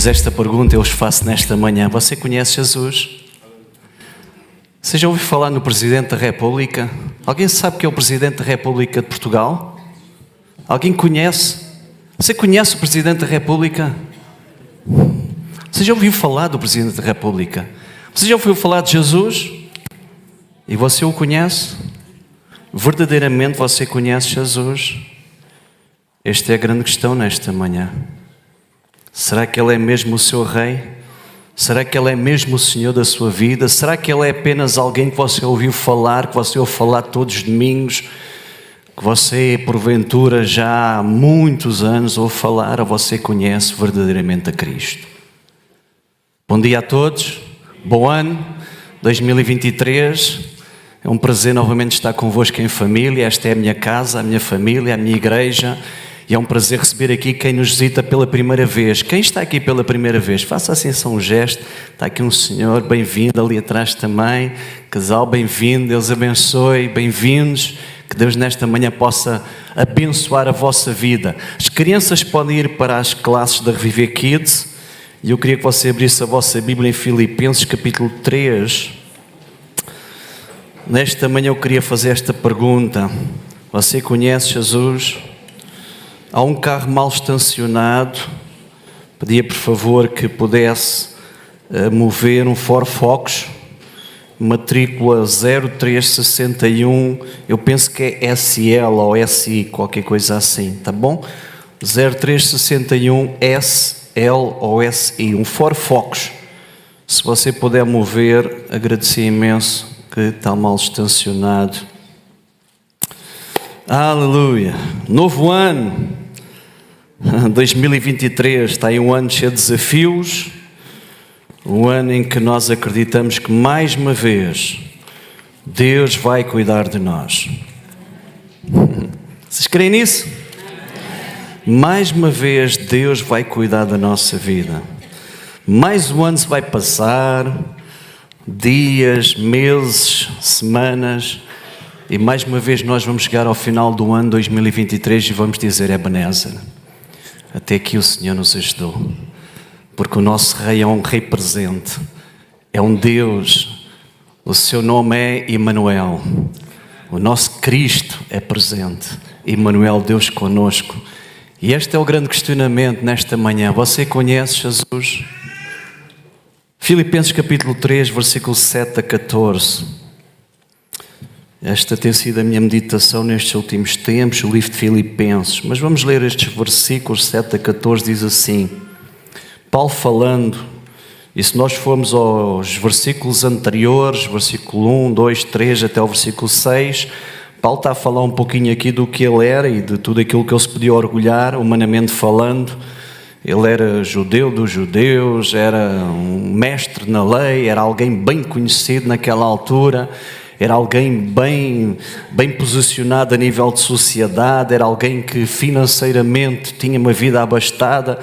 Mas esta pergunta eu vos faço nesta manhã. Você conhece Jesus? Você já ouviu falar no Presidente da República? Alguém sabe que é o Presidente da República de Portugal? Alguém conhece? Você conhece o Presidente da República? Você já ouviu falar do Presidente da República? Você já ouviu falar de Jesus? E você o conhece? Verdadeiramente você conhece Jesus? Esta é a grande questão nesta manhã. Será que Ele é mesmo o seu Rei? Será que Ele é mesmo o Senhor da sua vida? Será que Ele é apenas alguém que você ouviu falar, que você ouve falar todos os domingos, que você porventura já há muitos anos ouve falar, ou você conhece verdadeiramente a Cristo? Bom dia a todos, bom ano 2023, é um prazer novamente estar convosco em família. Esta é a minha casa, a minha família, a minha igreja. E é um prazer receber aqui quem nos visita pela primeira vez. Quem está aqui pela primeira vez, faça assim só um gesto. Está aqui um senhor, bem-vindo, ali atrás também. Casal, bem-vindo, Deus abençoe, bem-vindos. Que Deus nesta manhã possa abençoar a vossa vida. As crianças podem ir para as classes da Reviver Kids. E eu queria que você abrisse a vossa Bíblia em Filipenses capítulo 3. Nesta manhã eu queria fazer esta pergunta. Você conhece Jesus? Há um carro mal estacionado. Pedia por favor que pudesse mover um Ford Focus, matrícula 0361, eu penso que é SL ou SI, qualquer coisa assim, tá bom? 0361 SL ou SI, um Ford Focus. Se você puder mover, agradecia imenso, que está mal estacionado. Aleluia! Novo ano 2023, está aí um ano cheio de desafios, um ano em que nós acreditamos que mais uma vez Deus vai cuidar de nós. Vocês creem nisso? Mais uma vez Deus vai cuidar da nossa vida. Mais um ano se vai passar, dias, meses, semanas, e mais uma vez nós vamos chegar ao final do ano 2023 e vamos dizer: Ebenezer, até aqui o Senhor nos ajudou, porque o nosso Rei é um Rei presente, é um Deus, o seu nome é Emmanuel, o nosso Cristo é presente, Emmanuel, Deus conosco. E este é o grande questionamento nesta manhã: você conhece Jesus? Filipenses capítulo 3, versículo 7 a 14. Esta tem sido a minha meditação nestes últimos tempos, o livro de Filipenses. Mas vamos ler estes versículos 7 a 14, diz assim, Paulo falando, e se nós formos aos versículos anteriores, versículo 1, 2, 3 até o versículo 6, Paulo está a falar um pouquinho aqui do que ele era e de tudo aquilo que ele se podia orgulhar, humanamente falando. Ele era judeu dos judeus, era um mestre na lei, era alguém bem conhecido naquela altura, era alguém bem posicionado a nível de sociedade, era alguém que financeiramente tinha uma vida abastada,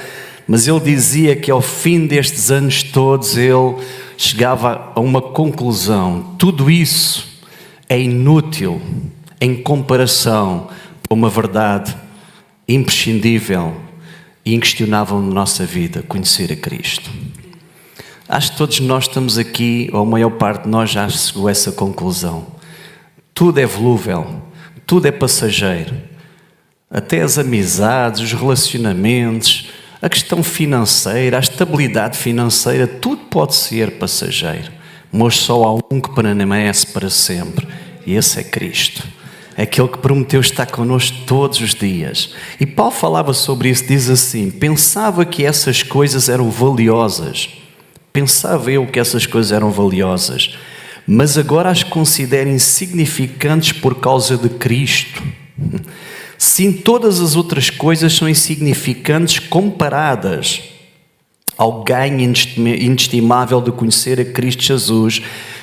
mas ele dizia que ao fim destes anos todos ele chegava a uma conclusão: tudo isso é inútil em comparação com uma verdade imprescindível e inquestionável na nossa vida, conhecer a Cristo. Acho que todos nós estamos aqui, ou a maior parte de nós já chegou a essa conclusão. Tudo é volúvel, tudo é passageiro. Até as amizades, os relacionamentos, a questão financeira, a estabilidade financeira, tudo pode ser passageiro. Mas só há um que permanece para sempre, e esse é Cristo. Aquele que prometeu estar connosco todos os dias. E Paulo falava sobre isso, diz assim: pensava que essas coisas eram valiosas. Pensava eu que essas coisas eram valiosas, mas agora as considero insignificantes por causa de Cristo. Sim, todas as outras coisas são insignificantes comparadas ao ganho inestimável de conhecer a Cristo Jesus,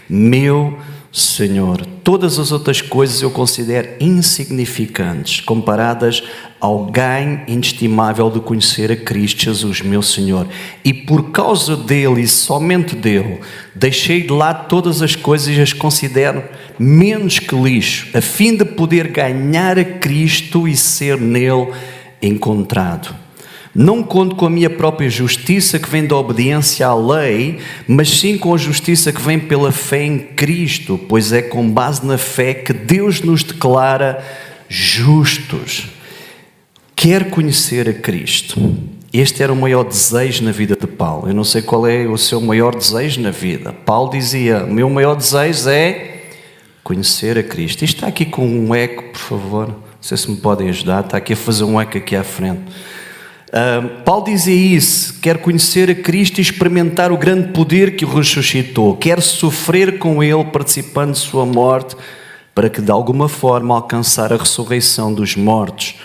meu Senhor. Todas as outras coisas eu considero insignificantes comparadas ao ganho inestimável de conhecer a Cristo Jesus, meu Senhor. E por causa dele e somente dele, deixei de lado todas as coisas e as considero menos que lixo, a fim de poder ganhar a Cristo e ser nele encontrado. Não conto com a minha própria justiça que vem da obediência à lei, mas sim com a justiça que vem pela fé em Cristo, pois é com base na fé que Deus nos declara justos. Quer conhecer a Cristo. Este era o maior desejo na vida de Paulo. Eu não sei qual é o seu maior desejo na vida. Paulo dizia: o meu maior desejo é conhecer a Cristo. Isto está aqui com um eco, por favor. Não sei se me podem ajudar. Está aqui a fazer um eco aqui à frente. Paulo dizia isso: quer conhecer a Cristo e experimentar o grande poder que o ressuscitou. Quer sofrer com Ele, participando de sua morte, para que de alguma forma alcançar a ressurreição dos mortos.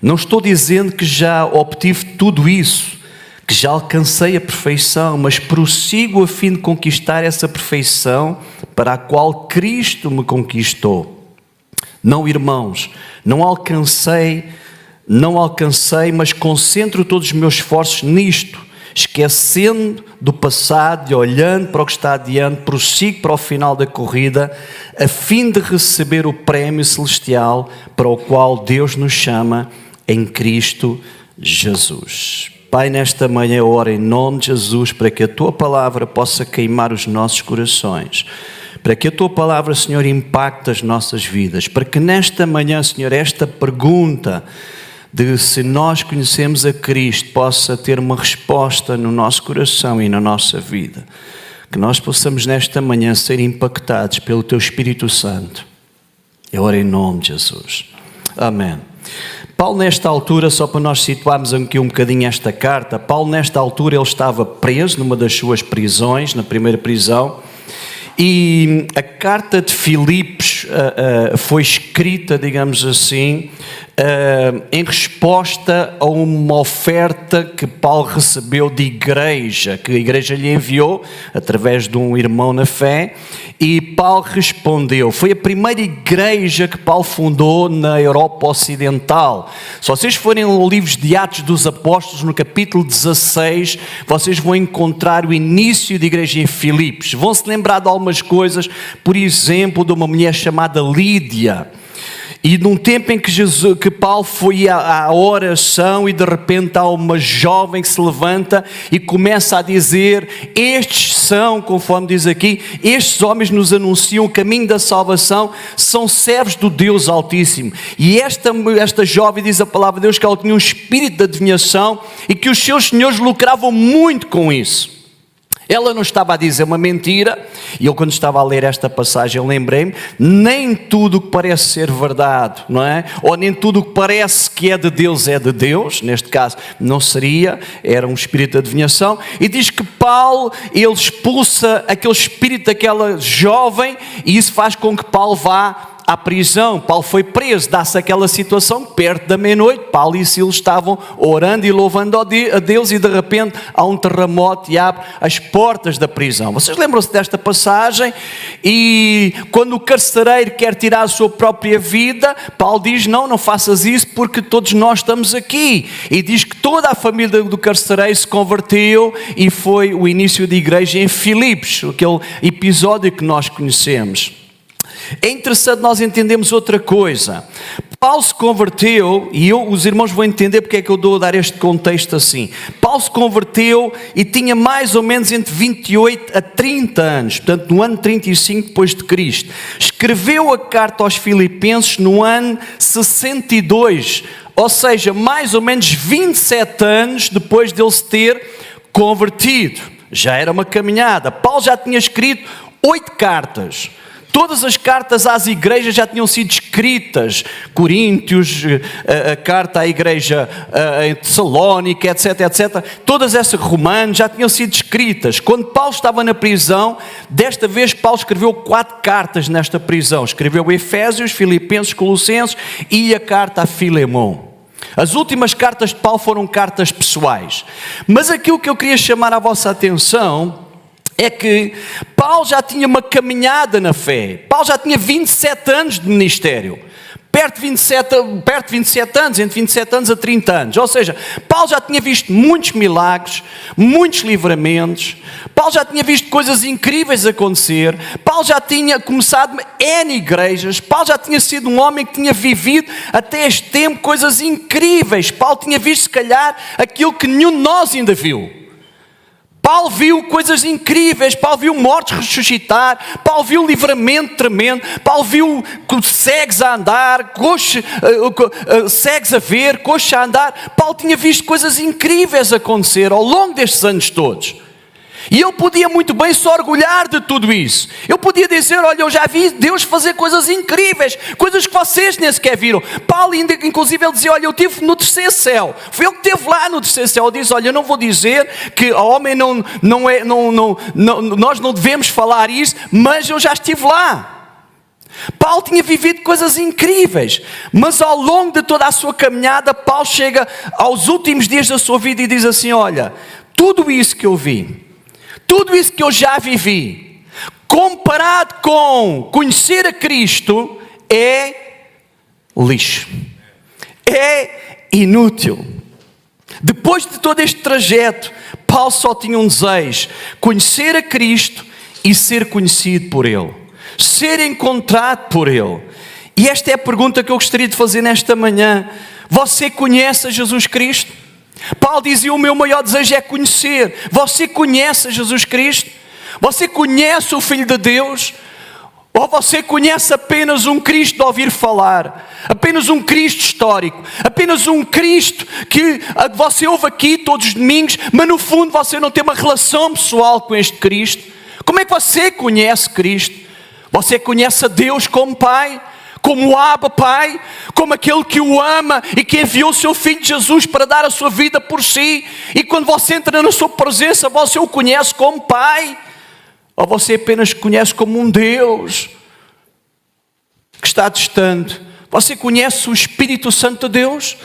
Não estou dizendo que já obtive tudo isso, que já alcancei a perfeição, mas prossigo a fim de conquistar essa perfeição para a qual Cristo me conquistou. Não, irmãos, não alcancei, mas concentro todos os meus esforços nisto, esquecendo do passado e olhando para o que está adiante, prossigo para o final da corrida, a fim de receber o prémio celestial para o qual Deus nos chama em Cristo Jesus. Pai, nesta manhã eu oro em nome de Jesus para que a Tua Palavra possa queimar os nossos corações, para que a Tua Palavra, Senhor, impacte as nossas vidas, para que nesta manhã, Senhor, esta pergunta de se nós conhecemos a Cristo possa ter uma resposta no nosso coração e na nossa vida, que nós possamos nesta manhã ser impactados pelo Teu Espírito Santo. Eu oro em nome de Jesus. Amém. Paulo, nesta altura, só para nós situarmos aqui um bocadinho esta carta, Paulo, nesta altura, ele estava preso numa das suas prisões, na primeira prisão, e a carta de Filipos foi escrita, digamos assim, em resposta a uma oferta que Paulo recebeu de igreja, que a igreja lhe enviou através de um irmão na fé, e Paulo respondeu. Foi a primeira igreja que Paulo fundou na Europa Ocidental. Se vocês forem aos livros de Atos dos Apóstolos, no capítulo 16, vocês vão encontrar o início da igreja em Filipos. Vão se lembrar de algumas coisas, por exemplo, de uma mulher chamada Lídia. E num tempo em que Paulo foi à oração e de repente há uma jovem que se levanta e começa a dizer: estes são, conforme diz aqui, estes homens nos anunciam o caminho da salvação, são servos do Deus Altíssimo. E esta jovem, diz a palavra de Deus, que ela tinha um espírito de adivinhação e que os seus senhores lucravam muito com isso. Ela não estava a dizer uma mentira, e eu quando estava a ler esta passagem lembrei-me, nem tudo o que parece ser verdade, não é? Ou nem tudo o que parece que é de Deus, neste caso não seria, era um espírito de adivinhação, e diz que Paulo, ele expulsa aquele espírito daquela jovem, e isso faz com que Paulo vá à prisão. Paulo foi preso, dá-se aquela situação, perto da meia-noite, Paulo e Silas estavam orando e louvando a Deus e de repente há um terremoto e abre as portas da prisão. Vocês lembram-se desta passagem? E quando o carcereiro quer tirar a sua própria vida, Paulo diz: não faças isso porque todos nós estamos aqui. E diz que toda a família do carcereiro se converteu e foi o início da igreja em Filipos, aquele episódio que nós conhecemos. É interessante nós entendermos outra coisa. Paulo se converteu, e os irmãos vão entender porque é que eu dou a dar este contexto assim. Paulo se converteu e tinha mais ou menos entre 28 a 30 anos, portanto no ano 35 depois de Cristo. Escreveu a carta aos Filipenses no ano 62, ou seja, mais ou menos 27 anos depois dele se ter convertido. Já era uma caminhada. Paulo já tinha escrito 8 cartas. Todas as cartas às igrejas já tinham sido escritas. Coríntios, a carta à igreja em Tessalónica, etc, etc. Todas essas, Romanos, já tinham sido escritas. Quando Paulo estava na prisão, desta vez Paulo escreveu 4 cartas nesta prisão. Escreveu Efésios, Filipenses, Colossenses e a carta a Filemão. As últimas cartas de Paulo foram cartas pessoais. Mas aquilo que eu queria chamar a vossa atenção é que Paulo já tinha uma caminhada na fé. Paulo já tinha 27 anos de ministério. perto de 27 anos, entre 27 anos a 30 anos. Ou seja, Paulo já tinha visto muitos milagres, muitos livramentos. Paulo já tinha visto coisas incríveis acontecer. Paulo já tinha começado N igrejas. Paulo já tinha sido um homem que tinha vivido até este tempo coisas incríveis. Paulo tinha visto, se calhar, aquilo que nenhum de nós ainda viu. Paulo viu coisas incríveis, Paulo viu mortos ressuscitar, Paulo viu um livramento tremendo, Paulo viu cegos a andar, cegos a ver, coxos a andar. Paulo tinha visto coisas incríveis acontecer ao longo destes anos todos. E eu podia muito bem se orgulhar de tudo isso. Eu podia dizer, olha, eu já vi Deus fazer coisas incríveis, coisas que vocês nem sequer viram. Paulo ainda, inclusive, ele dizia, olha, eu estive no terceiro céu. Foi ele que esteve lá no terceiro céu. Ele diz, olha, eu não vou dizer que o homem nós não devemos falar isso, mas eu já estive lá. Paulo tinha vivido coisas incríveis, mas ao longo de toda a sua caminhada, Paulo chega aos últimos dias da sua vida e diz assim, olha, tudo isso que eu vi, tudo isso que eu já vivi, comparado com conhecer a Cristo, é lixo, é inútil. Depois de todo este trajeto, Paulo só tinha um desejo: conhecer a Cristo e ser conhecido por Ele, ser encontrado por Ele. E esta é a pergunta que eu gostaria de fazer nesta manhã. Você conhece a Jesus Cristo? Paulo dizia, o meu maior desejo é conhecer. Você conhece a Jesus Cristo? Você conhece o Filho de Deus? Ou você conhece apenas um Cristo de ouvir falar? Apenas um Cristo histórico? Apenas um Cristo que você ouve aqui todos os domingos, mas no fundo você não tem uma relação pessoal com este Cristo? Como é que você conhece Cristo? Você conhece a Deus como Pai? Como o Abba Pai, como aquele que o ama e que enviou o seu Filho Jesus para dar a sua vida por si, e quando você entra na sua presença, você o conhece como Pai? Ou você apenas conhece como um Deus que está distante? Você conhece o Espírito Santo de Deus?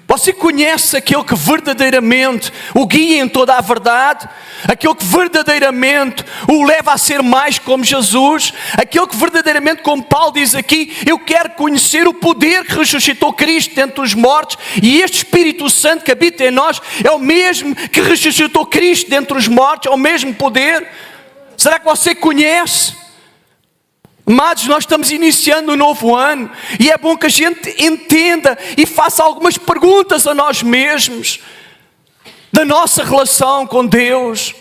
Você conhece aquele que verdadeiramente o guia em toda a verdade? Aquele que verdadeiramente o leva a ser mais como Jesus? Aquele que verdadeiramente, como Paulo diz aqui, eu quero conhecer o poder que ressuscitou Cristo dentre os mortos, e este Espírito Santo que habita em nós é o mesmo que ressuscitou Cristo dentre os mortos, é o mesmo poder? Será que você conhece? Amados, nós estamos iniciando um novo ano e é bom que a gente entenda e faça algumas perguntas a nós mesmos da nossa relação com Deus.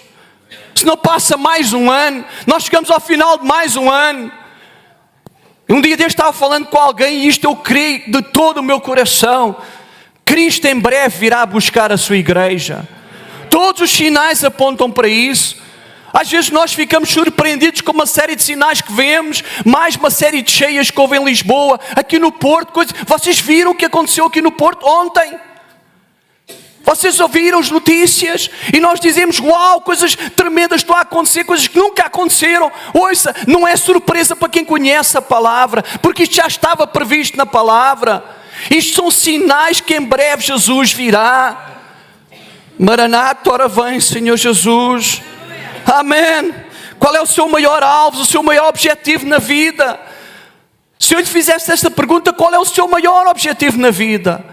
Se não passa mais um ano, nós chegamos ao final de mais um ano. Um dia deste estava falando com alguém e isto eu creio de todo o meu coração. Cristo em breve virá buscar a sua igreja. Todos os sinais apontam para isso. Às vezes nós ficamos surpreendidos com uma série de sinais que vemos, mais uma série de cheias que houve em Lisboa, aqui no Porto. Vocês viram o que aconteceu aqui no Porto ontem? Vocês ouviram as notícias? E nós dizemos, uau, coisas tremendas estão a acontecer, coisas que nunca aconteceram. Ouça, não é surpresa para quem conhece a palavra, porque isto já estava previsto na palavra. Isto são sinais que em breve Jesus virá. Maranata, ora vem, Senhor Jesus. Amém. Qual é o seu maior alvo, o seu maior objetivo na vida? Se eu lhe fizesse esta pergunta, qual é o seu maior objetivo na vida?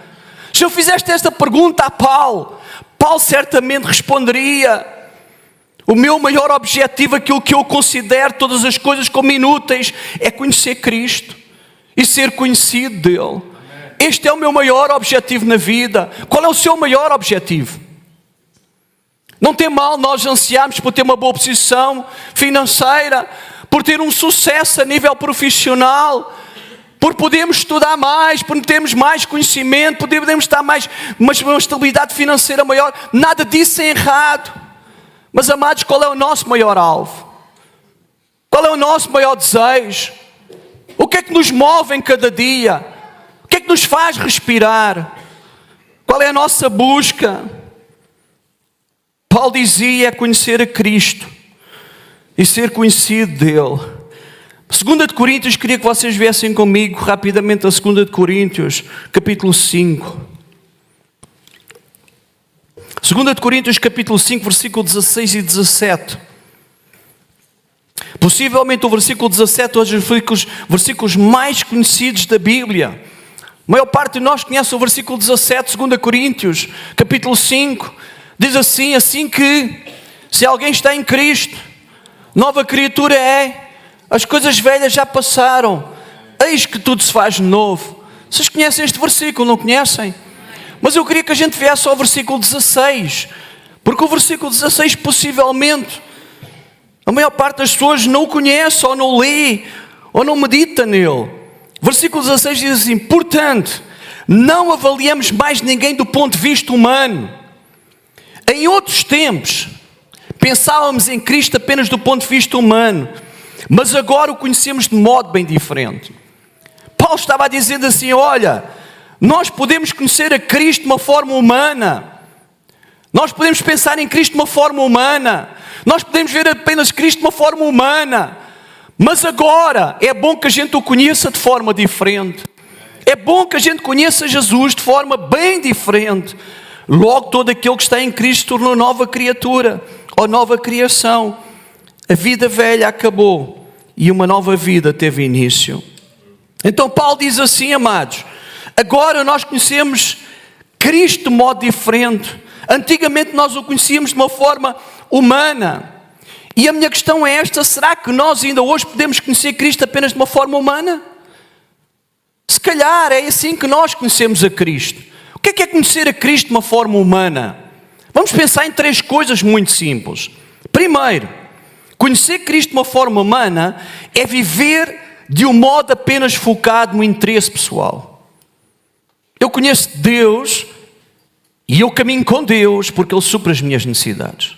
Se eu fizesse esta pergunta a Paulo, Paulo certamente responderia: o meu maior objetivo, aquilo que eu considero todas as coisas como inúteis, é conhecer Cristo e ser conhecido dele. Este é o meu maior objetivo na vida. Qual é o seu maior objetivo? Não tem mal nós ansiarmos por ter uma boa posição financeira, por ter um sucesso a nível profissional, por podermos estudar mais, por termos mais conhecimento, por podermos estar mais, uma estabilidade financeira maior. Nada disso é errado. Mas, amados, qual é o nosso maior alvo? Qual é o nosso maior desejo? O que é que nos move em cada dia? O que é que nos faz respirar? Qual é a nossa busca? Paulo dizia conhecer a Cristo e ser conhecido dele. 2 de Coríntios, queria que vocês viessem comigo rapidamente a 2 de Coríntios, capítulo 5. 2 de Coríntios, capítulo 5, versículo 16 e 17. Possivelmente o versículo 17 é um dos versículos mais conhecidos da Bíblia. A maior parte de nós conhece o versículo 17, 2 Coríntios, capítulo 5. Diz assim que se alguém está em Cristo, nova criatura é, as coisas velhas já passaram, eis que tudo se faz novo. Vocês conhecem este versículo, não conhecem? Mas eu queria que a gente viesse ao versículo 16, porque o versículo 16 possivelmente a maior parte das pessoas não o conhece, ou não lê, ou não medita nele. Versículo 16 diz assim: portanto, não avaliamos mais ninguém do ponto de vista humano. Em outros tempos, pensávamos em Cristo apenas do ponto de vista humano, mas agora o conhecemos de modo bem diferente. Paulo estava dizendo assim: olha, nós podemos conhecer a Cristo de uma forma humana, nós podemos pensar em Cristo de uma forma humana, nós podemos ver apenas Cristo de uma forma humana, mas agora é bom que a gente o conheça de forma diferente. É bom que a gente conheça Jesus de forma bem diferente. Logo, todo aquele que está em Cristo tornou nova criatura, ou nova criação. A vida velha acabou e uma nova vida teve início. Então Paulo diz assim, amados: agora nós conhecemos Cristo de modo diferente. Antigamente nós o conhecíamos de uma forma humana. E a minha questão é esta: será que nós ainda hoje podemos conhecer Cristo apenas de uma forma humana? Se calhar é assim que nós conhecemos a Cristo. O que é conhecer a Cristo de uma forma humana? Vamos pensar em 3 coisas muito simples. Primeiro, conhecer Cristo de uma forma humana é viver de um modo apenas focado no interesse pessoal. Eu conheço Deus e eu caminho com Deus porque Ele supre as minhas necessidades.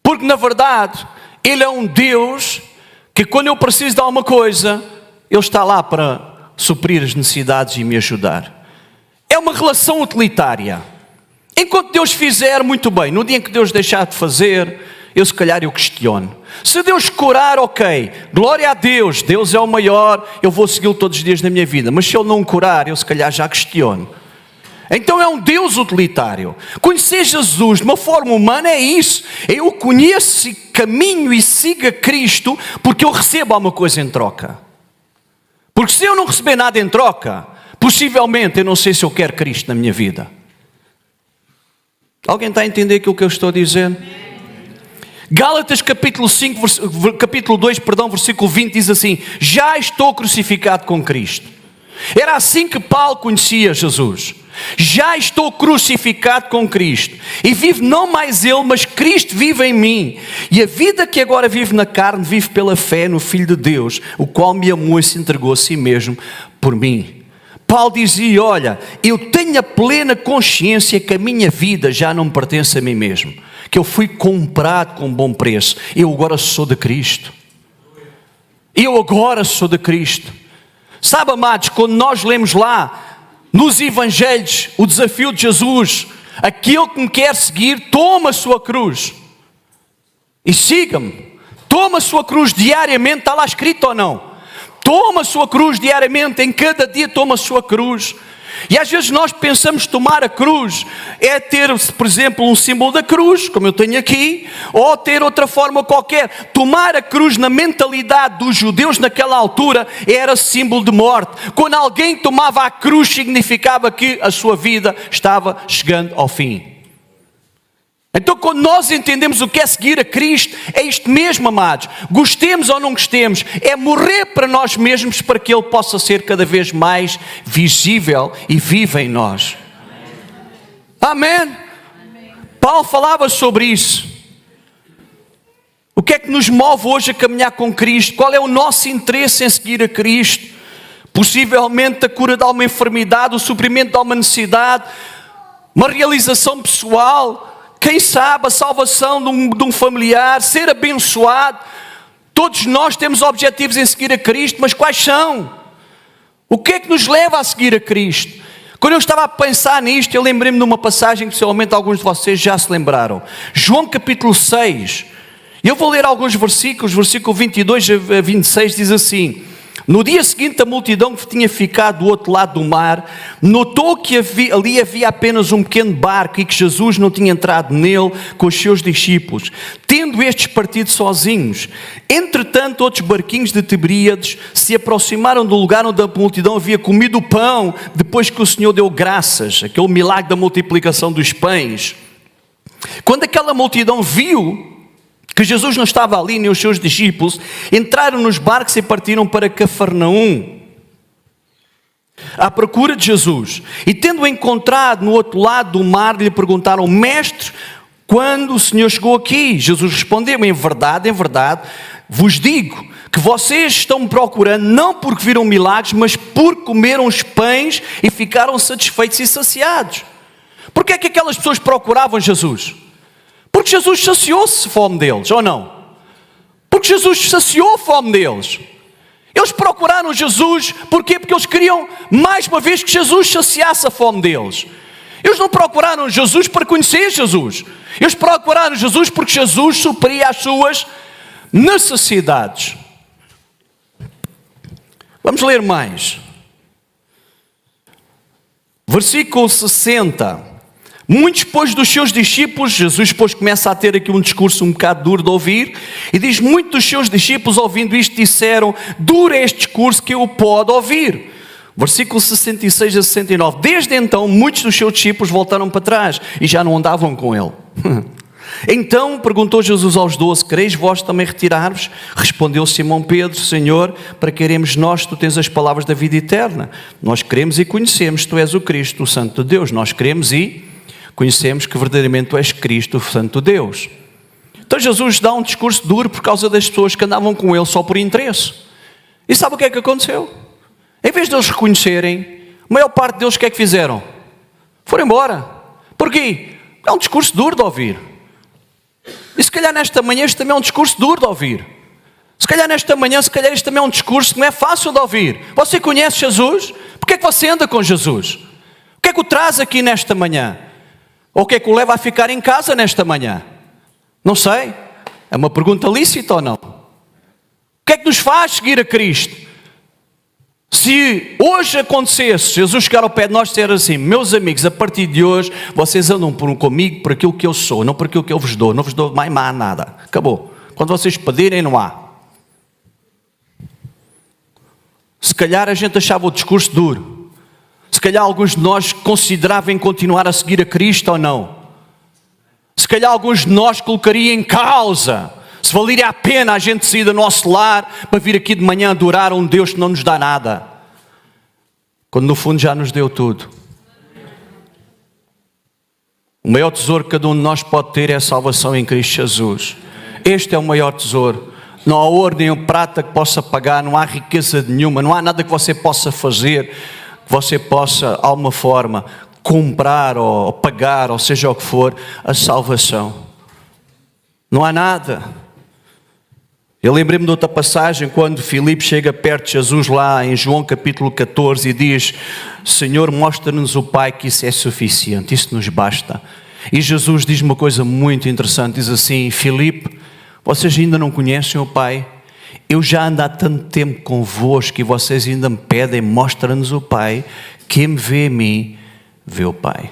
Porque na verdade Ele é um Deus que quando eu preciso de alguma coisa, Ele está lá para suprir as necessidades e me ajudar. É uma relação utilitária. Enquanto Deus fizer, muito bem. No dia em que Deus deixar de fazer, eu questiono. Se Deus curar, ok, glória a Deus, Deus é o maior, eu vou segui-lo todos os dias da minha vida. Mas se Ele não curar, eu se calhar já questiono. Então é um Deus utilitário. Conhecer Jesus de uma forma humana é isso. Eu conheço, caminho e sigo a Cristo porque eu recebo alguma coisa em troca. Porque se eu não receber nada em troca, possivelmente eu não sei se eu quero Cristo na minha vida. Alguém está a entender aquilo que eu estou dizendo? Gálatas capítulo 2, versículo 20 diz assim: já estou crucificado com Cristo. Era assim que Paulo conhecia Jesus. Já estou crucificado com Cristo, e vive não mais eu, mas Cristo vive em mim. E a vida que agora vive na carne, vive pela fé no Filho de Deus, o qual me amou e se entregou a si mesmo por mim. Paulo dizia: olha, eu tenho a plena consciência que a minha vida já não me pertence a mim mesmo, que eu fui comprado com um bom preço. Eu agora sou de Cristo. Sabe, amados, quando nós lemos lá nos Evangelhos o desafio de Jesus: aquele que me quer seguir, toma a sua cruz e siga-me. Toma a sua cruz diariamente, está lá escrito ou não? Toma a sua cruz diariamente, em cada dia toma a sua cruz. E às vezes nós pensamos que tomar a cruz é ter, por exemplo, um símbolo da cruz, como eu tenho aqui, ou ter outra forma qualquer. Tomar a cruz na mentalidade dos judeus naquela altura era símbolo de morte. Quando alguém tomava a cruz, significava que a sua vida estava chegando ao fim. Então, quando nós entendemos o que é seguir a Cristo, é isto mesmo, amados. Gostemos ou não gostemos, é morrer para nós mesmos para que Ele possa ser cada vez mais visível e vivo em nós. Amém? Paulo falava sobre isso. O que é que nos move hoje a caminhar com Cristo? Qual é o nosso interesse em seguir a Cristo? Possivelmente a cura de alguma enfermidade, o suprimento de alguma necessidade, uma realização pessoal. Quem sabe a salvação de um familiar, ser abençoado. Todos nós temos objetivos em seguir a Cristo, mas quais são? O que é que nos leva a seguir a Cristo? Quando eu estava a pensar nisto, eu lembrei-me de uma passagem que possivelmente alguns de vocês já se lembraram. João capítulo 6. Eu vou ler alguns versículos, versículo 22 a 26 diz assim: no dia seguinte a multidão que tinha ficado do outro lado do mar notou que ali havia apenas um pequeno barco e que Jesus não tinha entrado nele com os seus discípulos. tendo estes partido sozinhos. Entretanto, outros barquinhos de Tiberíades se aproximaram do lugar onde a multidão havia comido o pão, depois que o Senhor deu graças, aquele milagre da multiplicação dos pães. Quando aquela multidão viu que Jesus não estava ali, nem os seus discípulos, entraram nos barcos e partiram para Cafarnaum, à procura de Jesus. E tendo-o encontrado no outro lado do mar, lhe perguntaram: Mestre, quando o Senhor chegou aqui? Jesus respondeu: em verdade, vos digo que vocês estão me procurando não porque viram milagres, mas porque comeram os pães e ficaram satisfeitos e saciados. Porquê é que aquelas pessoas procuravam Jesus? Porque Jesus saciou-se a fome deles, ou não? Porque Jesus saciou a fome deles. Eles procuraram Jesus, porquê? Porque eles queriam, mais uma vez, que Jesus saciasse a fome deles. Eles não procuraram Jesus para conhecer Jesus. Eles procuraram Jesus porque Jesus supria as suas necessidades. Vamos ler mais. Versículo 60. Muitos, pois, dos seus discípulos, Jesus depois começa a ter aqui um discurso um bocado duro de ouvir, e diz: muitos dos seus discípulos, ouvindo isto, disseram: duro é este discurso, que eu pode ouvir. Versículo 66 a 69. Desde então, muitos dos seus discípulos voltaram para trás e já não andavam com ele. Então perguntou Jesus aos 12: quereis vós também retirar-vos? Respondeu Simão Pedro: Senhor, para que iremos nós? Tu tens as palavras da vida eterna. Nós queremos e conhecemos, tu és o Cristo, o Santo de Deus. Nós queremos e conhecemos que verdadeiramente tu és Cristo, o Santo de Deus. Então Jesus dá um discurso duro por causa das pessoas que andavam com ele só por interesse. E sabe o que é que aconteceu? Em vez de eles reconhecerem, a maior parte deles o que é que fizeram? Foram embora. Porquê? É um discurso duro de ouvir. E se calhar nesta manhã este também é um discurso duro de ouvir. Se calhar nesta manhã, se calhar este também é um discurso que não é fácil de ouvir. Você conhece Jesus? Porquê é que você anda com Jesus? O que é que o traz aqui nesta manhã? Ou o que é que o leva a ficar em casa nesta manhã? Não sei. É uma pergunta lícita ou não? O que é que nos faz seguir a Cristo? Se hoje acontecesse, Jesus chegar ao pé de nós e dizer assim: meus amigos, a partir de hoje, vocês andam comigo por aquilo que eu sou, não por aquilo que eu vos dou. Não vos dou mais nada. Acabou. Quando vocês pedirem, não há. Se calhar a gente achava o discurso duro. Se calhar alguns de nós consideravam em continuar a seguir a Cristo ou não. Se calhar alguns de nós colocariam em causa se valeria a pena a gente sair do nosso lar para vir aqui de manhã adorar a um Deus que não nos dá nada, quando no fundo já nos deu tudo. O maior tesouro que cada um de nós pode ter é a salvação em Cristo Jesus. Este é o maior tesouro. Não há ouro nem prata que possa pagar, não há riqueza nenhuma, não há nada que você possa fazer, que você possa, de alguma forma, comprar ou pagar, ou seja o que for, a salvação. Não há nada. Eu lembrei-me de outra passagem, quando Filipe chega perto de Jesus lá em João capítulo 14 e diz: Senhor, mostra-nos o Pai, que isso é suficiente, isso nos basta. E Jesus diz uma coisa muito interessante, diz assim: Filipe, vocês ainda não conhecem o Pai? Eu já ando há tanto tempo convosco e vocês ainda me pedem: mostra-nos o Pai. Quem me vê a mim, vê o Pai.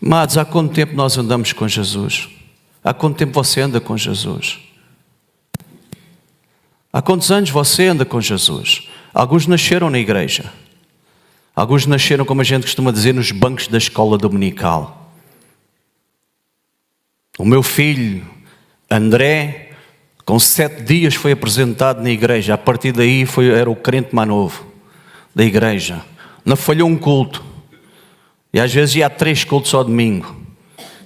Amados, há quanto tempo nós andamos com Jesus? Há quanto tempo você anda com Jesus? Há quantos anos você anda com Jesus? Alguns nasceram na igreja. Alguns nasceram, como a gente costuma dizer, nos bancos da escola dominical. O meu filho, André, com 7 dias foi apresentado na igreja. A partir daí era o crente mais novo da igreja. Não falhou um culto. E às vezes ia a 3 cultos ao domingo.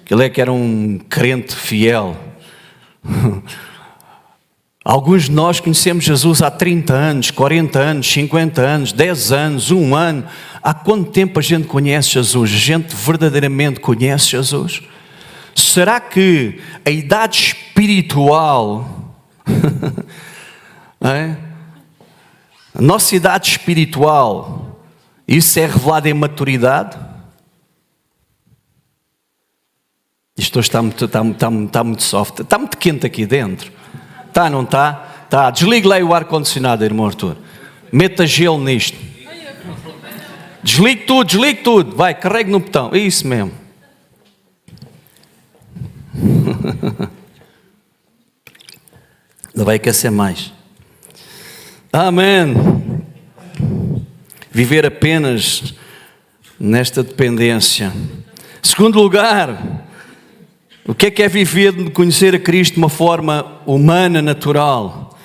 Ele é que era um crente fiel. Alguns de nós conhecemos Jesus há 30 anos, 40 anos, 50 anos, 10 anos, 1 ano. Há quanto tempo a gente conhece Jesus? A gente verdadeiramente conhece Jesus? Será que a idade espiritual, a nossa idade espiritual, isso é revelado em maturidade? Isto hoje está muito soft, está muito quente aqui dentro. Está, não está? Está. Desligue lá o ar-condicionado, irmão Arthur. Meta gelo nisto. Desligue tudo. Vai, carregue no botão. É isso mesmo. Ainda vai aquecer mais. Amém. Viver apenas nesta dependência. Segundo lugar, o que é viver de conhecer a Cristo de uma forma humana, natural?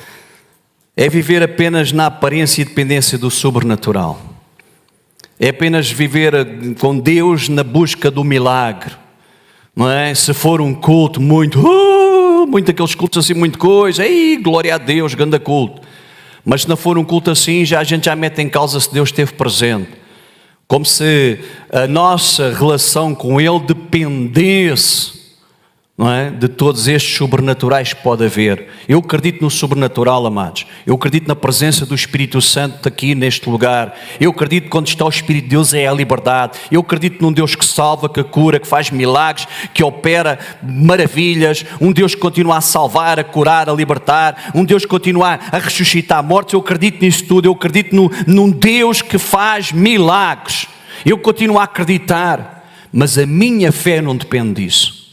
É viver apenas na aparência e dependência do sobrenatural. É apenas viver com Deus na busca do milagre. Não é? Se for um culto muito aqueles cultos assim, muito coisa, ei, glória a Deus, grande culto. Mas se não for um culto assim, a gente já mete em causa se Deus esteve presente. Como se a nossa relação com Ele dependesse, não é, de todos estes sobrenaturais que pode haver. Eu acredito no sobrenatural, amados. Eu acredito na presença do Espírito Santo aqui neste lugar. Eu acredito que quando está o Espírito de Deus é a liberdade. Eu acredito num Deus que salva, que cura, que faz milagres, que opera maravilhas. Um Deus que continua a salvar, a curar, a libertar. Um Deus que continua a ressuscitar mortos. Eu acredito nisso tudo. Eu acredito num Deus que faz milagres. Eu continuo a acreditar. Mas a minha fé não depende disso.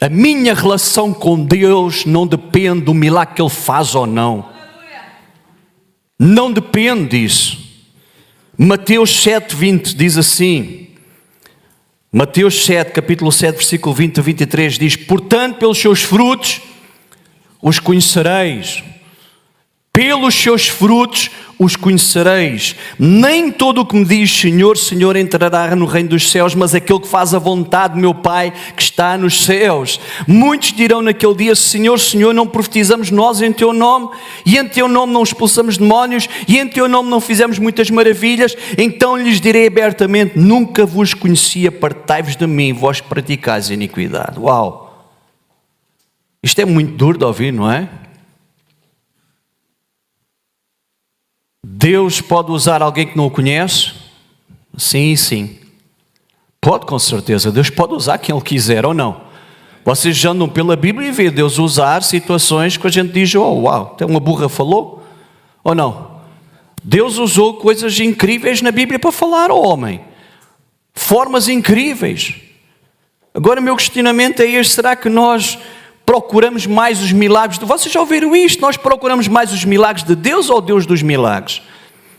A minha relação com Deus não depende do milagre que Ele faz ou não. Não depende disso. Mateus 7:20 diz assim. Mateus 7, capítulo 7, versículo 20 a 23 diz: portanto, pelos seus frutos os conhecereis. Pelos seus frutos os conhecereis. Nem todo o que me diz Senhor, Senhor entrará no reino dos céus, mas aquele que faz a vontade do meu Pai que está nos céus. Muitos dirão naquele dia: Senhor, Senhor, não profetizamos nós em Teu nome, e em Teu nome não expulsamos demónios, e em Teu nome não fizemos muitas maravilhas? Então lhes direi abertamente: nunca vos conheci, apartai-vos de mim, vós que praticais a iniquidade. Uau! Isto é muito duro de ouvir, não é? Deus pode usar alguém que não o conhece? Sim, sim. Pode, com certeza. Deus pode usar quem Ele quiser ou não. Vocês já andam pela Bíblia e vê Deus usar situações que a gente diz: oh, uau, até uma burra falou? Ou não? Deus usou coisas incríveis na Bíblia para falar ao homem. Formas incríveis. Agora o meu questionamento é este: será que nós procuramos mais os milagres de... Vocês já ouviram isto? Nós procuramos mais os milagres de Deus ou o Deus dos milagres?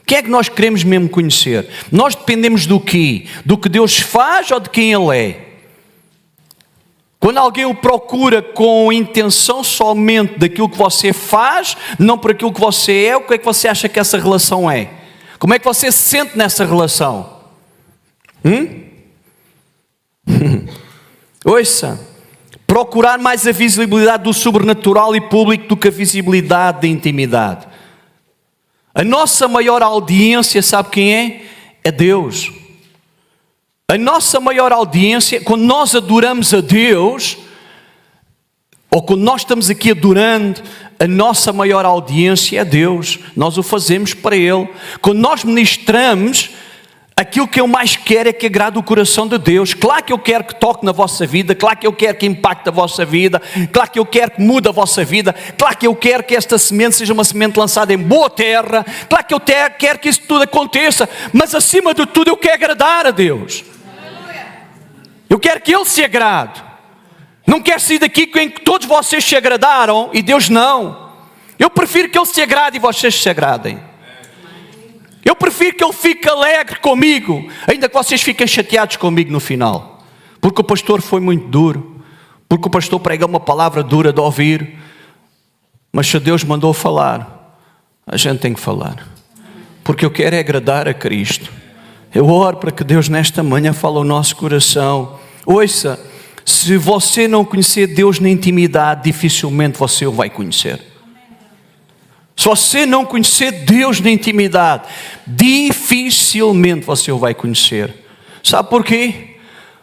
Quem é que nós queremos mesmo conhecer? Nós dependemos do quê? Do que Deus faz ou de quem Ele é? Quando alguém o procura com intenção somente daquilo que você faz, não por aquilo que você é, o que é que você acha que essa relação é? Como é que você se sente nessa relação? Ouça. Procurar mais a visibilidade do sobrenatural e público do que a visibilidade da intimidade. A nossa maior audiência, sabe quem é? É Deus. A nossa maior audiência, quando nós adoramos a Deus, ou quando nós estamos aqui adorando, a nossa maior audiência é Deus. Nós o fazemos para Ele. Quando nós ministramos, aquilo que eu mais quero é que agrade o coração de Deus. Claro que eu quero que toque na vossa vida, claro que eu quero que impacte a vossa vida, claro que eu quero que mude a vossa vida, claro que eu quero que esta semente seja uma semente lançada em boa terra, claro que eu quero que isso tudo aconteça, mas acima de tudo eu quero agradar a Deus. Eu quero que Ele se agrade. Não quero sair daqui em que todos vocês se agradaram e Deus não. Eu prefiro que Ele se agrade e vocês se agradem. Eu prefiro que Ele fique alegre comigo, ainda que vocês fiquem chateados comigo no final. Porque o pastor foi muito duro, porque o pastor prega uma palavra dura de ouvir. Mas se Deus mandou falar, a gente tem que falar. Porque eu quero é agradar a Cristo. Eu oro para que Deus nesta manhã fale ao nosso coração. Ouça, se você não conhecer Deus na intimidade, dificilmente você o vai conhecer. Se você não conhecer Deus na intimidade, dificilmente você o vai conhecer. Sabe porquê?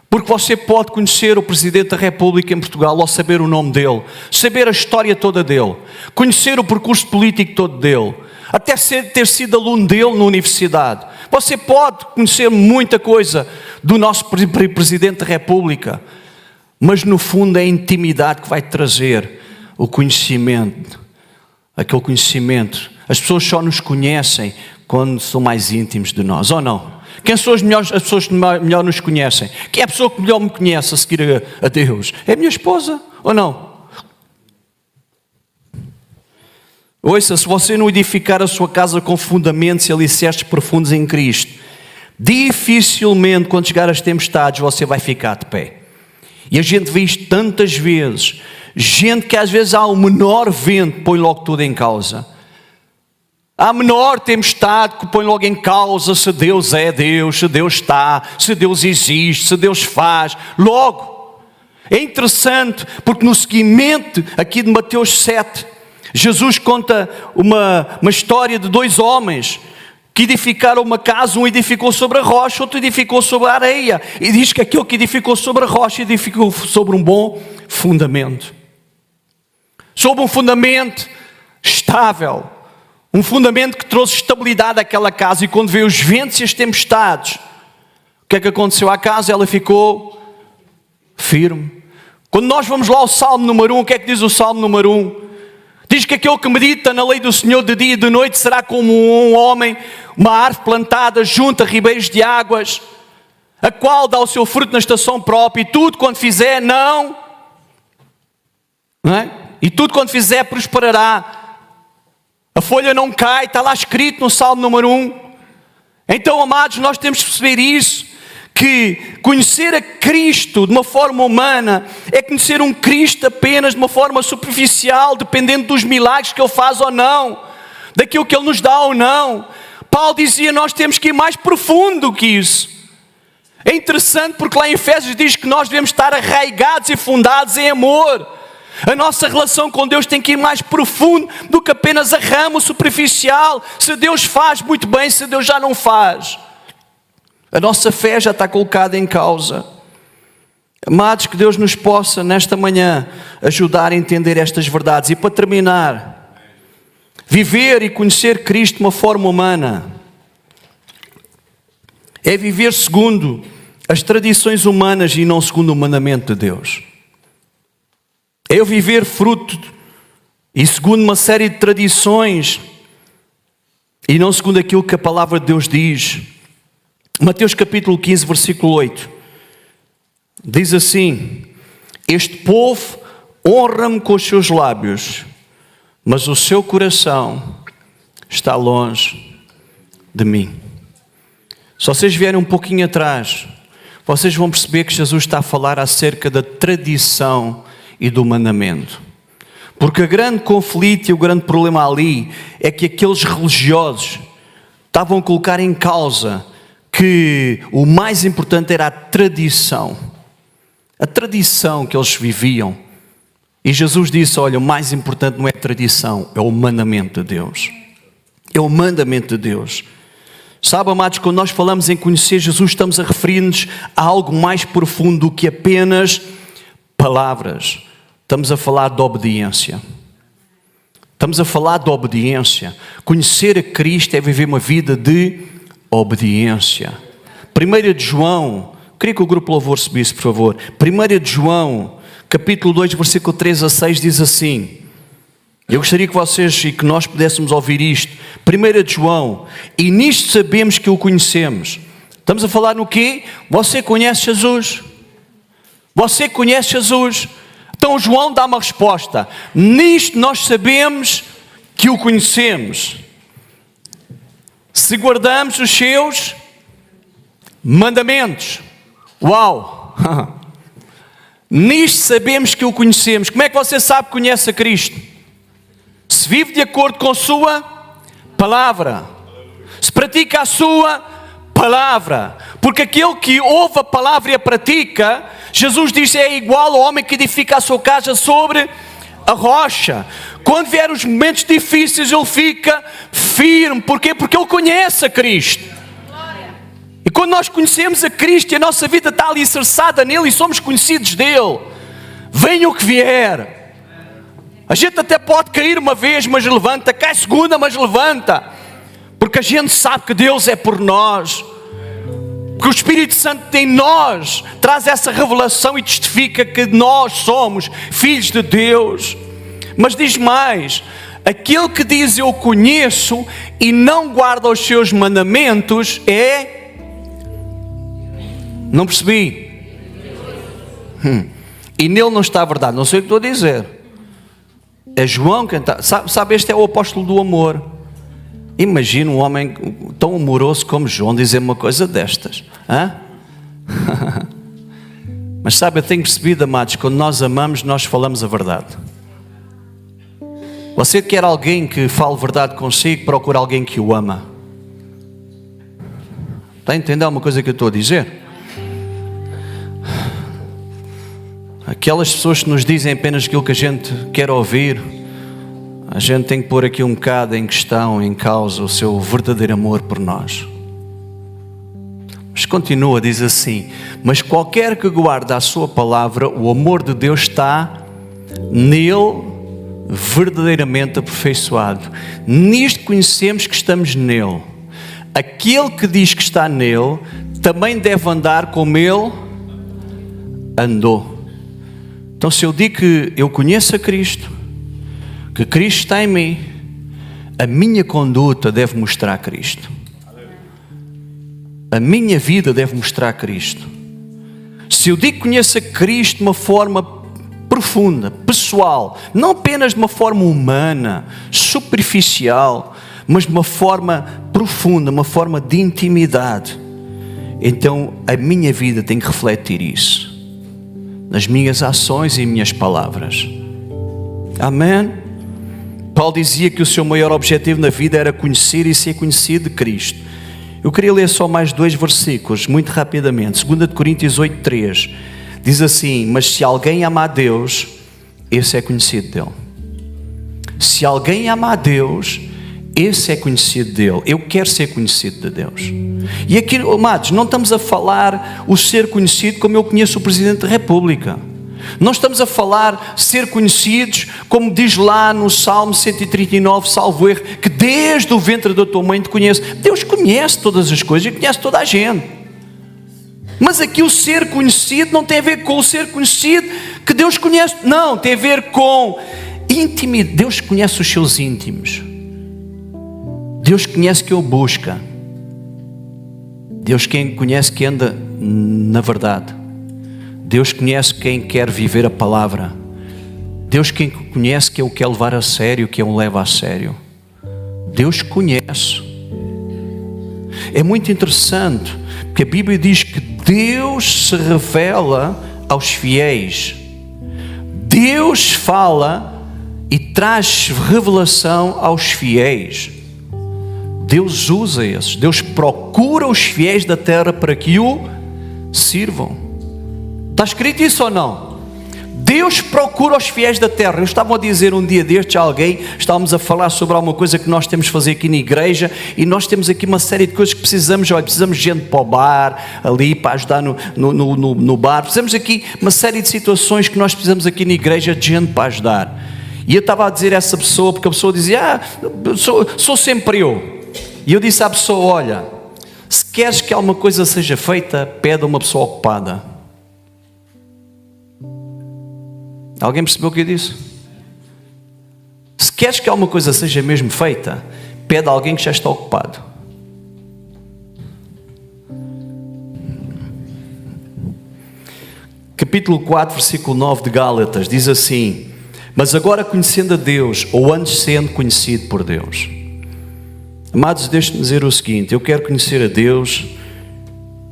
Porque você pode conhecer o Presidente da República em Portugal, ou saber o nome dele, saber a história toda dele, conhecer o percurso político todo dele, até ter sido aluno dele na universidade. Você pode conhecer muita coisa do nosso Presidente da República, mas no fundo é a intimidade que vai trazer o conhecimento. Aquele conhecimento. As pessoas só nos conhecem quando são mais íntimos de nós, ou não? Quem são as pessoas que melhor nos conhecem? Quem é a pessoa que melhor me conhece a seguir a Deus? É a minha esposa, ou não? Ouça, se você não edificar a sua casa com fundamentos e alicerces profundos em Cristo, dificilmente quando chegar as tempestades você vai ficar de pé. E a gente vê isto tantas vezes, gente que às vezes há o menor vento põe logo tudo em causa. Há menor tempestade que põe logo em causa se Deus é Deus, se Deus está, se Deus existe, se Deus faz. Logo, é interessante porque no seguimento aqui de Mateus 7, Jesus conta uma história de dois homens que edificaram uma casa, um edificou sobre a rocha, outro edificou sobre a areia. E diz que aquele que edificou sobre a rocha edificou sobre um bom fundamento. Sobre um fundamento estável. Um fundamento que trouxe estabilidade àquela casa. E quando veio os ventos e as tempestades, o que é que aconteceu à casa? Ela ficou firme. Quando nós vamos lá ao Salmo número 1, o que é que diz o Salmo número 1? Diz que aquele que medita na lei do Senhor de dia e de noite será como um homem, uma árvore plantada junto a ribeiros de águas, a qual dá o seu fruto na estação própria, e tudo quando fizer, não é? E tudo quando fizer prosperará. A folha não cai, está lá escrito no Salmo número 1. Então, amados, nós temos que perceber isso, que conhecer a Cristo de uma forma humana é conhecer um Cristo apenas de uma forma superficial, dependendo dos milagres que Ele faz ou não, daquilo que Ele nos dá ou não. Paulo dizia, nós temos que ir mais profundo do que isso. É interessante porque lá em Efésios diz que nós devemos estar arraigados e fundados em amor. A nossa relação com Deus tem que ir mais profundo do que apenas a rama superficial. Se Deus faz, muito bem, se Deus já não faz, a nossa fé já está colocada em causa. Amados, que Deus nos possa nesta manhã ajudar a entender estas verdades. E para terminar, viver e conhecer Cristo de uma forma humana é viver segundo as tradições humanas e não segundo o mandamento de Deus. É eu viver fruto e segundo uma série de tradições e não segundo aquilo que a palavra de Deus diz. Mateus capítulo 15, versículo 8, diz assim: este povo honra-me com os seus lábios, mas o seu coração está longe de mim. Se vocês vierem um pouquinho atrás, vocês vão perceber que Jesus está a falar acerca da tradição e do mandamento. Porque o grande conflito e o grande problema ali é que aqueles religiosos estavam a colocar em causa que o mais importante era a tradição que eles viviam. E Jesus disse, olha, o mais importante não é a tradição, é o mandamento de Deus. É o mandamento de Deus. Sabe, amados, quando nós falamos em conhecer Jesus, estamos a referir-nos a algo mais profundo do que apenas palavras. Estamos a falar de obediência. Estamos a falar de obediência. Conhecer a Cristo é viver uma vida de obediência. 1 de João, queria que o grupo louvor subisse, por favor. 1 de João, capítulo 2, versículo 3 a 6, diz assim. Eu gostaria que vocês e que nós pudéssemos ouvir isto. 1 de João, e nisto sabemos que o conhecemos. Estamos a falar no quê? Você conhece Jesus? Você conhece Jesus? Então João dá uma resposta. Nisto nós sabemos que o conhecemos, se guardamos os seus mandamentos. Uau! Nisto sabemos que o conhecemos. Como é que você sabe que conhece a Cristo? Se vive de acordo com a sua palavra, se pratica a sua palavra, porque aquele que ouve a palavra e a pratica, Jesus diz, é igual ao homem que edifica a sua casa sobre a rocha. Quando vier os momentos difíceis, ele fica firme. Porquê? Porque ele conhece a Cristo. E quando nós conhecemos a Cristo e a nossa vida está alicerçada nele e somos conhecidos dele, venha o que vier. A gente até pode cair uma vez, mas levanta. Cai segunda, mas levanta. Porque a gente sabe que Deus é por nós. Porque o Espírito Santo em nós traz essa revelação e testifica que nós somos filhos de Deus. Mas diz mais, aquele que diz eu conheço e não guarda os seus mandamentos é... Não percebi. E nele não está a verdade, não sei o que estou a dizer. É João quem está. Sabe, este é o apóstolo do amor. Imagina um homem tão amoroso como João dizer uma coisa destas. Hã? Mas sabe, eu tenho percebido, amados, quando nós amamos, nós falamos a verdade. Você quer alguém que fale verdade consigo, procura alguém que o ama. Está a entender uma coisa que eu estou a dizer? Aquelas pessoas que nos dizem apenas aquilo que a gente quer ouvir, a gente tem que pôr aqui um bocado em questão, em causa, o seu verdadeiro amor por nós. Mas continua, diz assim: mas qualquer que guarda a sua palavra, o amor de Deus está nele verdadeiramente aperfeiçoado. Nisto conhecemos que estamos nele. Aquele que diz que está nele, também deve andar como ele andou. Então, se eu digo que eu conheço a Cristo, que Cristo está em mim, a minha conduta deve mostrar Cristo. A minha vida deve mostrar Cristo. Se eu digo que conheço a Cristo de uma forma profunda, pessoal, não apenas de uma forma humana, superficial, mas de uma forma profunda, uma forma de intimidade, então a minha vida tem que refletir isso nas minhas ações e minhas palavras. Amém? Paulo dizia que o seu maior objetivo na vida era conhecer e ser conhecido de Cristo. Eu queria ler só mais 2 versículos, muito rapidamente. 2 Coríntios 8:3 diz assim: mas se alguém ama a Deus, esse é conhecido dele. Se alguém ama a Deus, esse é conhecido dele. Eu quero ser conhecido de Deus. E aqui, amados, não estamos a falar o ser conhecido como eu conheço o Presidente da República. Não estamos a falar ser conhecidos como diz lá no Salmo 139, salvo erro, que desde o ventre da tua mãe te conheço. Deus conhece todas as coisas e conhece toda a gente. Mas aqui o ser conhecido não tem a ver com o ser conhecido que Deus conhece. Não, tem a ver com intimidade. Deus conhece os seus íntimos. Deus conhece quem o busca. Deus quem conhece que anda na verdade. Deus conhece quem quer viver a palavra. Deus quem conhece que eu quero levar a sério, que eu levo a sério. Deus conhece. É muito interessante, porque a Bíblia diz que Deus se revela aos fiéis. Deus fala e traz revelação aos fiéis. Deus usa esses. Deus procura os fiéis da terra para que o sirvam. Está escrito isso ou não? Deus procura os fiéis da terra. Eu estava a dizer um dia destes a alguém, estávamos a falar sobre alguma coisa que nós temos de fazer aqui na igreja, e nós temos aqui uma série de coisas que precisamos. Olha, precisamos de gente para o bar, ali para ajudar no bar. Precisamos aqui uma série de situações que nós precisamos aqui na igreja de gente para ajudar. E eu estava a dizer a essa pessoa, porque a pessoa dizia: sou sempre eu. E eu disse à pessoa: olha, se queres que alguma coisa seja feita, pede a uma pessoa ocupada. Alguém percebeu o que eu disse? Se queres que alguma coisa seja mesmo feita, pede a alguém que já está ocupado. Capítulo 4, versículo 9 de Gálatas diz assim: mas agora conhecendo a Deus, ou antes sendo conhecido por Deus. Amados, deixe-me dizer o seguinte: eu quero conhecer a Deus,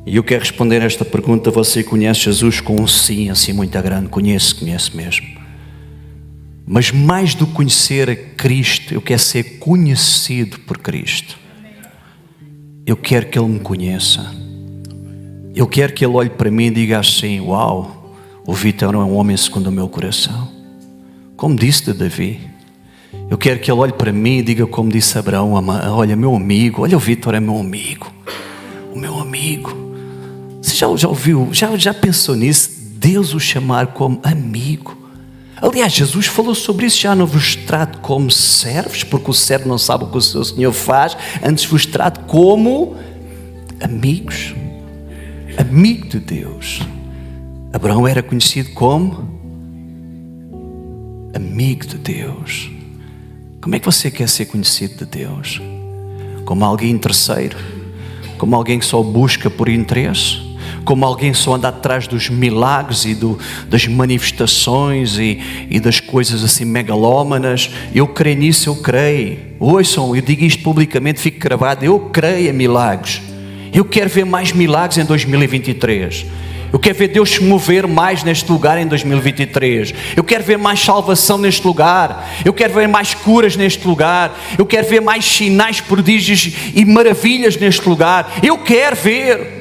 e eu quero responder a esta pergunta. Você conhece Jesus? Com um sim assim muito grande. Conheço mesmo. Mas mais do que conhecer a Cristo, eu quero ser conhecido por Cristo. Eu quero que Ele me conheça. Eu quero que Ele olhe para mim e diga assim: uau, o Vítor é um homem segundo o meu coração. Como disse de Davi. Eu quero que Ele olhe para mim e diga como disse Abraão: olha, meu amigo, olha, o Vítor é meu amigo. O meu amigo. Você já ouviu, já pensou nisso? Deus o chamar como amigo. Aliás, Jesus falou sobre isso: já não vos trato como servos, porque o servo não sabe o que o seu Senhor faz, antes vos trato como amigos. Amigo de Deus. Abraão era conhecido como amigo de Deus. Como é que você quer ser conhecido de Deus? Como alguém terceiro? Como alguém que só busca por interesse? como alguém só anda atrás dos milagres e das manifestações e das coisas assim megalómanas. Eu creio nisso, eu creio. Ouçam, eu digo isto publicamente, fico gravado, eu creio em milagres. Eu quero ver mais milagres em 2023. Eu quero ver Deus se mover mais neste lugar em 2023. Eu quero ver mais salvação neste lugar. Eu quero ver mais curas neste lugar. Eu quero ver mais sinais, prodígios e maravilhas neste lugar. Eu quero ver.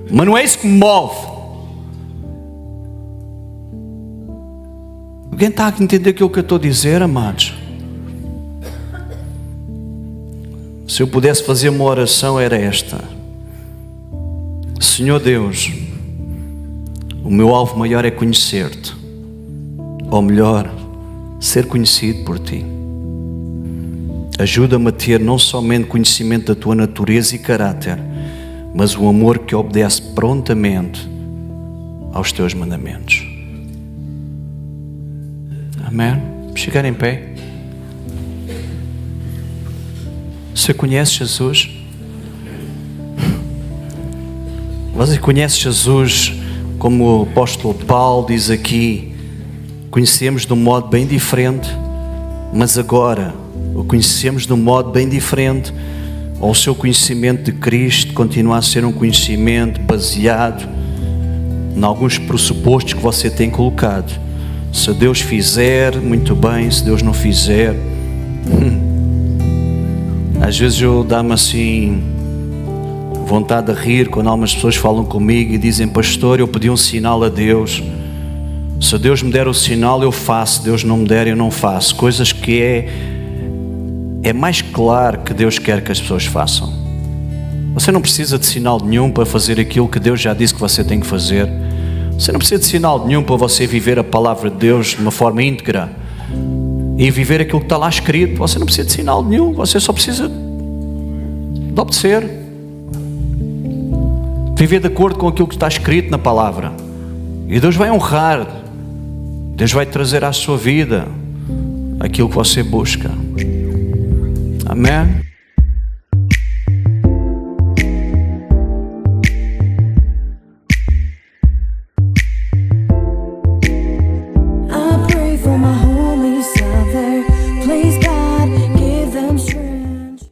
Mas não é isso que me move. Alguém está a entender aquilo que eu estou a dizer, amados? Se eu pudesse fazer uma oração, era esta: Senhor Deus, o meu alvo maior é conhecer-te, ou melhor, ser conhecido por ti. Ajuda-me a ter não somente conhecimento da tua natureza e caráter, mas o amor que obedece prontamente aos teus mandamentos. Amém? Chegar em pé. Você conhece Jesus? Você conhece Jesus como o apóstolo Paulo diz aqui? Conhecemos de um modo bem diferente, mas agora o conhecemos de um modo bem diferente. Ou o seu conhecimento de Cristo continua a ser um conhecimento baseado em alguns pressupostos que você tem colocado. Se Deus fizer, muito bem. Se Deus não fizer, às vezes eu dá-me assim vontade de rir quando algumas pessoas falam comigo e dizem: pastor, eu pedi um sinal a Deus. Se Deus me der o sinal, eu faço. Se Deus não me der, eu não faço. Coisas que é mais claro que Deus quer que as pessoas façam. Você não precisa de sinal nenhum para fazer aquilo que Deus já disse que você tem que fazer. Você não precisa de sinal nenhum para você viver a palavra de Deus de uma forma íntegra e viver aquilo que está lá escrito. Você não precisa de sinal nenhum. Você só precisa de obedecer, viver de acordo com aquilo que está escrito na palavra, e Deus vai honrar. Deus vai trazer à sua vida aquilo que você busca. Amém?